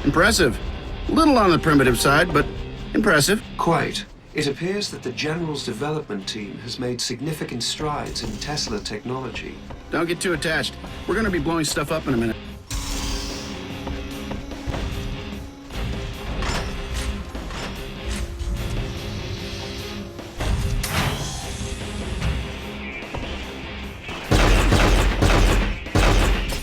Impressive. Little on the primitive side, but impressive. Quite. It appears that the General's development team has made significant strides in Tesla technology. Don't get too attached. We're gonna be blowing stuff up in a minute.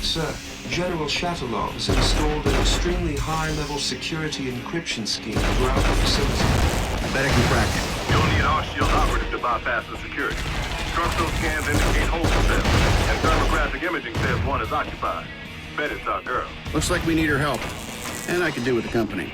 Sir, General Shatterlong has installed an extremely high-level security encryption scheme throughout the facility. Bet I can crack it. You'll need our shield operative to bypass the security. Structural scans indicate holding cells, and thermographic imaging says one is occupied. Bet it's our girl. Looks like we need her help. And I could do with the company.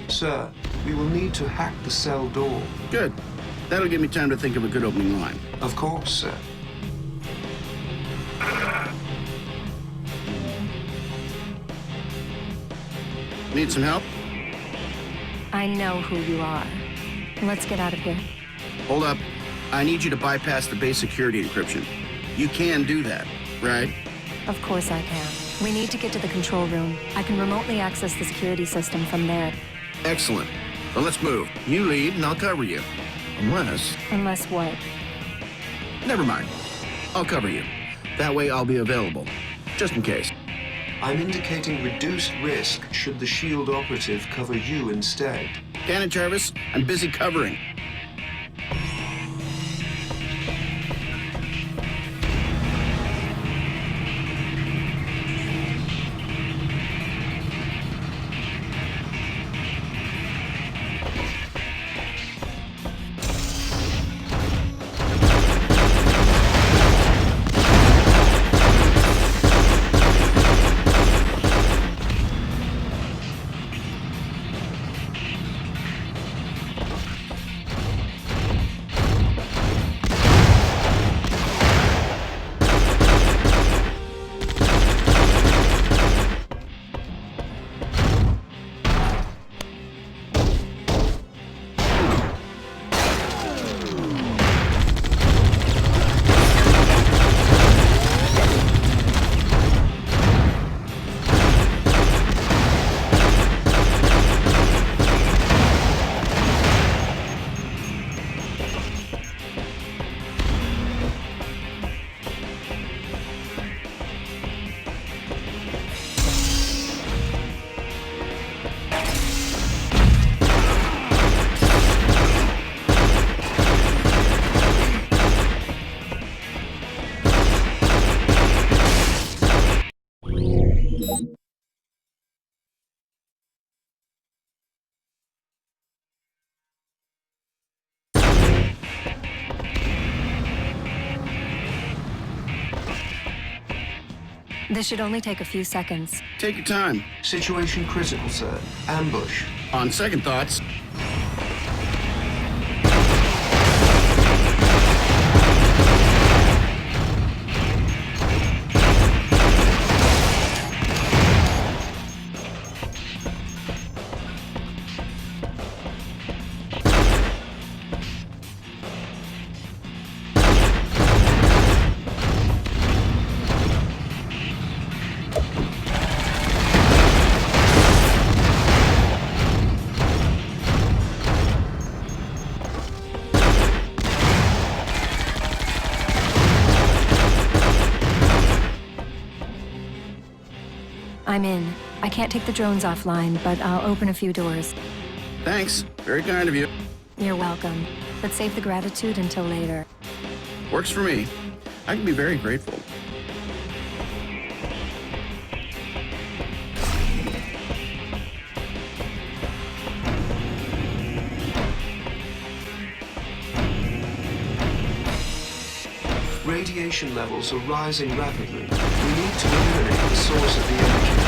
Sir, we will need to hack the cell door. Good. That'll give me time to think of a good opening line. Of course, sir. Need some help? I know who you are. Let's get out of here. Hold up. I need you to bypass the base security encryption. You can do that, right? Of course I can. We need to get to the control room. I can remotely access the security system from there. Excellent. Well, let's move. You lead, and I'll cover you. Unless... Unless what? Never mind. I'll cover you. That way I'll be available. Just in case. I'm indicating reduced risk should the SHIELD operative cover you instead. Cannon Jarvis, I'm busy covering. This should only take a few seconds. Take your time. Situation critical, sir. Ambush. On second thoughts, I'm in. I can't take the drones offline, but I'll open a few doors. thanks. Very kind of you. You're welcome. But save the gratitude until later. Works for me. I can be very grateful. Radiation levels are rising rapidly. We need to eliminate the source of the energy.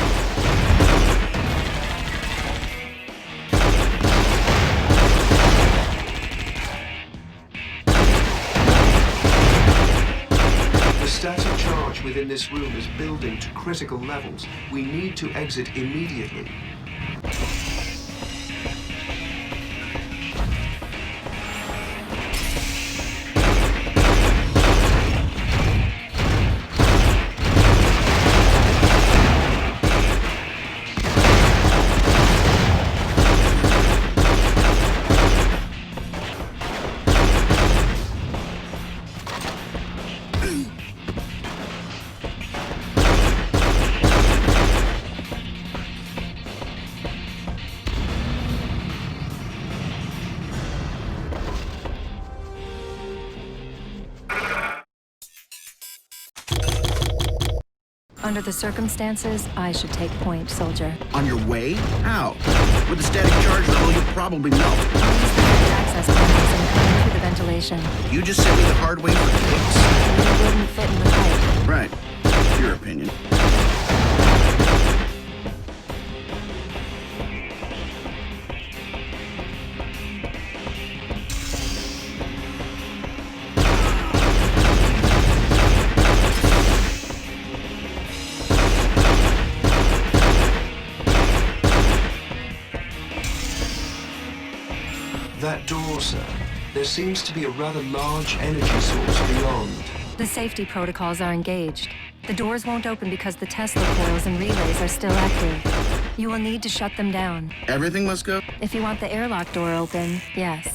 The static charge within this room is building to critical levels. We need to exit immediately. Under the circumstances, I should take point, soldier. On your way? How? With the static charge level, you'll probably melt. I'll use the direct access tunnels and come through the ventilation. You just sent me the hard way for kicks. It wouldn't fit in the pipe. Right. Your opinion. That door, sir. There seems to be a rather large energy source beyond. The safety protocols are engaged. The doors won't open because the Tesla coils and relays are still active. You will need to shut them down. Everything must go? If you want the airlock door open, yes.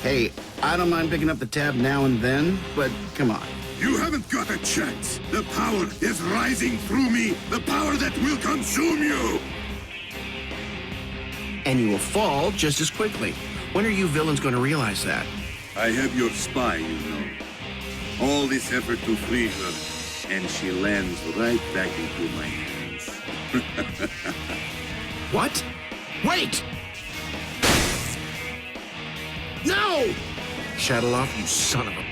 Hey, I don't mind picking up the tab now and then, but come on. You haven't got a chance. The power is rising through me. The power that will consume you. And you will fall just as quickly. When are you villains going to realize that? I have your spy, you know. All this effort to free her, and she lands right back into my hands. What? Wait! No! Shadowloff, you son of a...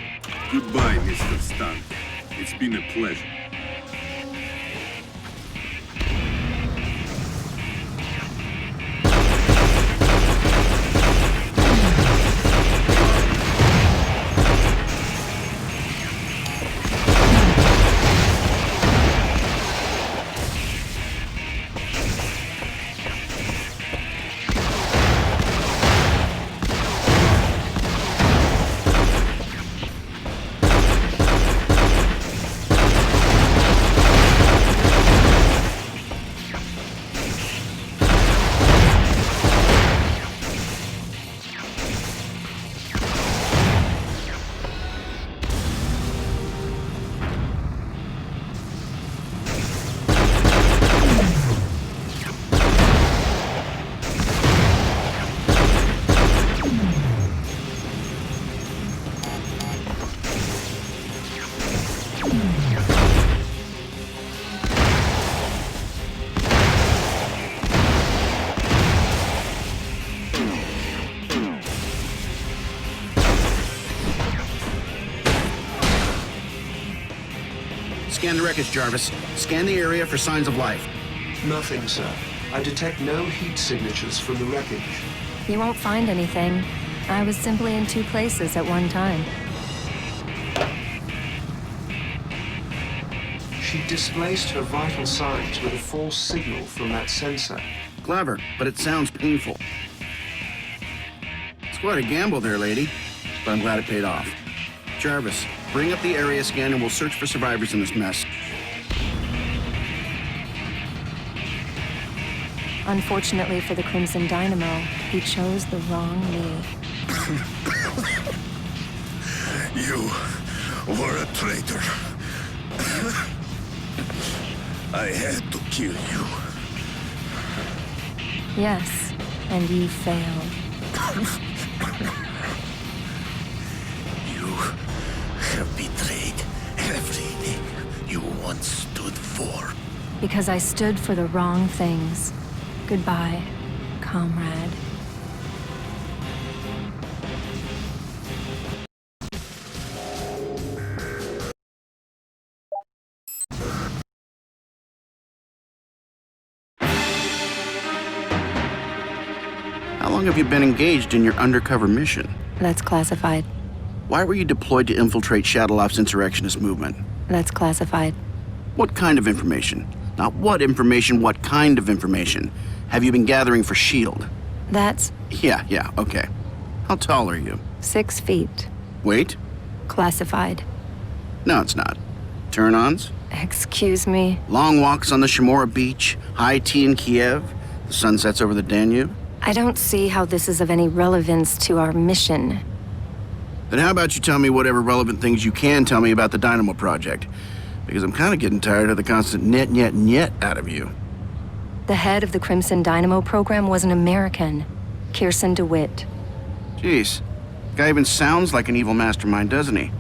Goodbye, Mr. Stunt. It's been a pleasure. Scan the wreckage, Jarvis. Scan the area for signs of life. Nothing, sir. I detect no heat signatures from the wreckage. You won't find anything. I was simply in two places at one time. She displaced her vital signs with a false signal from that sensor. Clever, but it sounds painful. It's quite a gamble there, lady, but I'm glad it paid off. Jarvis, bring up the area scan and we'll search for survivors in this mess. Unfortunately for the Crimson Dynamo, he chose the wrong me. You were a traitor. I had to kill you. Yes, and you failed. You have betrayed everything you once stood for. Because I stood for the wrong things. Goodbye, comrade. How long have you been engaged in your undercover mission? That's classified. Why were you deployed to infiltrate Shadow Ops' insurrectionist movement? That's classified. What kind of information? Not what information, what kind of information have you been gathering for S.H.I.E.L.D.? That's Yeah, okay. How tall are you? 6 feet. Weight? Classified. No, it's not. Turn-ons? Excuse me? Long walks on the Shimura beach? High tea in Kiev? The sun sets over the Danube? I don't see how this is of any relevance to our mission. Then how about you tell me whatever relevant things you can tell me about the Dynamo Project? Because I'm kind of getting tired of the constant net out of you. The head of the Crimson Dynamo program was an American, Kirsten DeWitt. Jeez, the guy even sounds like an evil mastermind, doesn't he?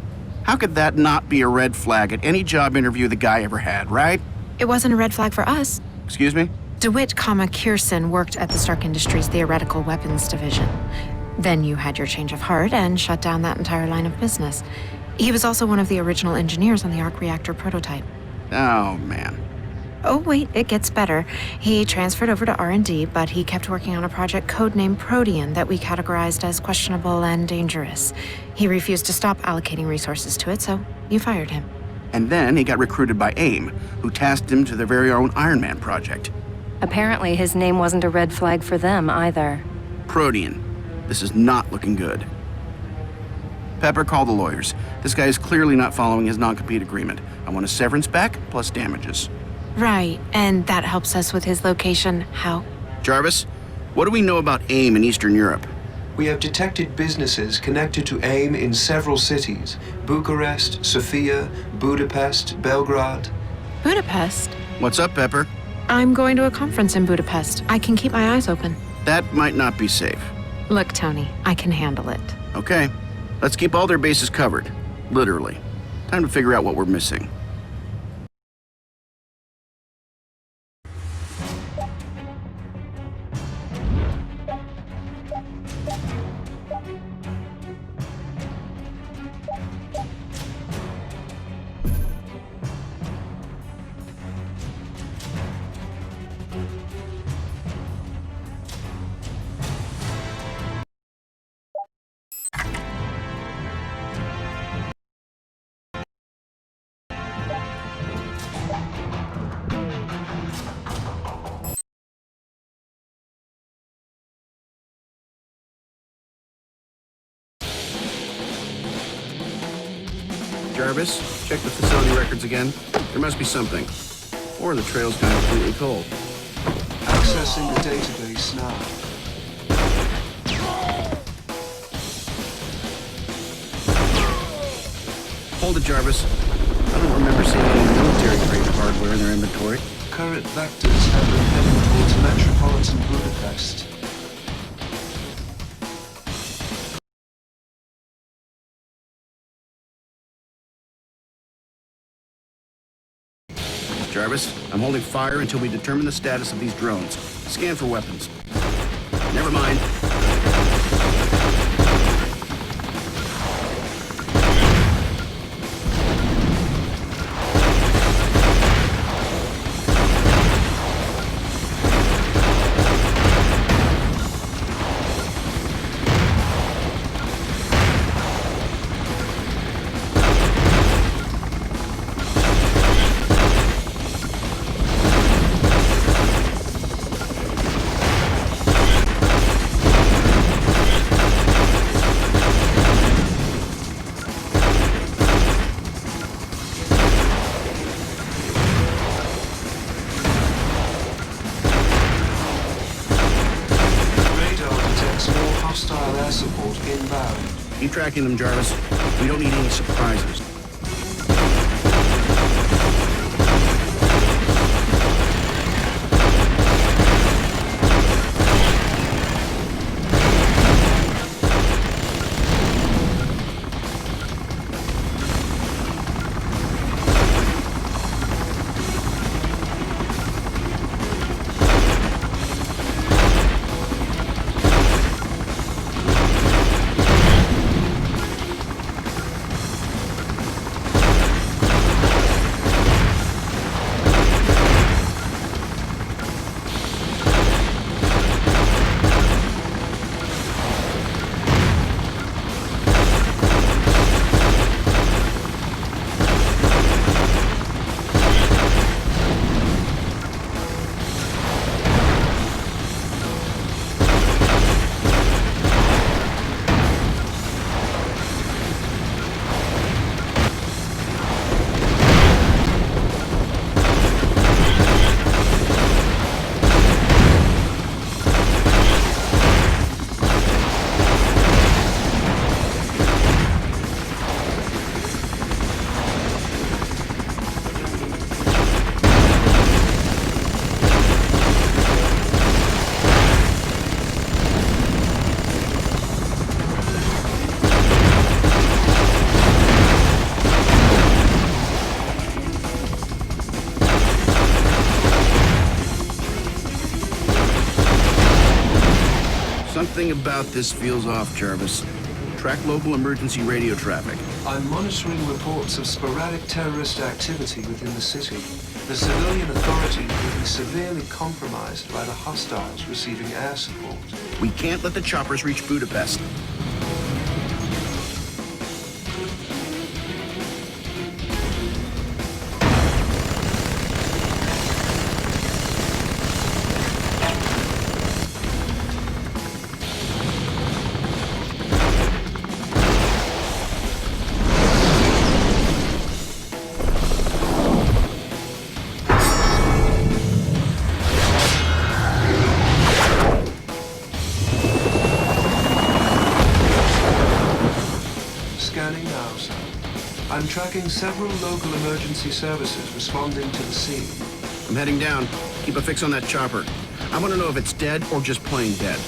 How could that not be a red flag at any job interview the guy ever had, right? It wasn't a red flag for us. Excuse me? DeWitt, Kirsten worked at the Stark Industries Theoretical Weapons Division. Then you had your change of heart and shut down that entire line of business. He was also one of the original engineers on the arc reactor prototype. Oh, man. Oh, wait, it gets better. He transferred over to R&D, but he kept working on a project codenamed Protean that we categorized as questionable and dangerous. He refused to stop allocating resources to it, so you fired him. And then he got recruited by AIM, who tasked him to their very own Iron Man project. Apparently his name wasn't a red flag for them either. Protean. This is not looking good. Pepper, call the lawyers. This guy is clearly not following his non-compete agreement. I want a severance back, plus damages. Right, and that helps us with his location. How? Jarvis, what do we know about AIM in Eastern Europe? We have detected businesses connected to AIM in several cities. Bucharest, Sofia, Budapest, Belgrade. Budapest? What's up, Pepper? I'm going to a conference in Budapest. I can keep my eyes open. That might not be safe. Look, Tony, I can handle it. Okay, let's keep all their bases covered. Literally. Time to figure out what we're missing. Jarvis, check the facility records again. There must be something. Or the trail's gone completely cold. Accessing the database now. Hold it, Jarvis. I don't remember seeing any military-grade hardware in their inventory. Current vectors have been heading towards metropolitan Budapest. Jarvis, I'm holding fire until we determine the status of these drones. Scan for weapons. Never mind. hostile air support inbound. Keep tracking them, Jarvis. We don't need any surprises. Something about this feels off, Jarvis. Track local emergency radio traffic. I'm monitoring reports of sporadic terrorist activity within the city. The civilian authorities will be severely compromised by the hostiles receiving air support. We can't let the choppers reach Budapest. Scanning now, sir. I'm tracking several local emergency services responding to the scene. I'm heading down. Keep a fix on that chopper. I want to know if it's dead or just plain dead.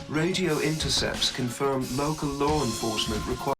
Radio intercepts confirm local law enforcement require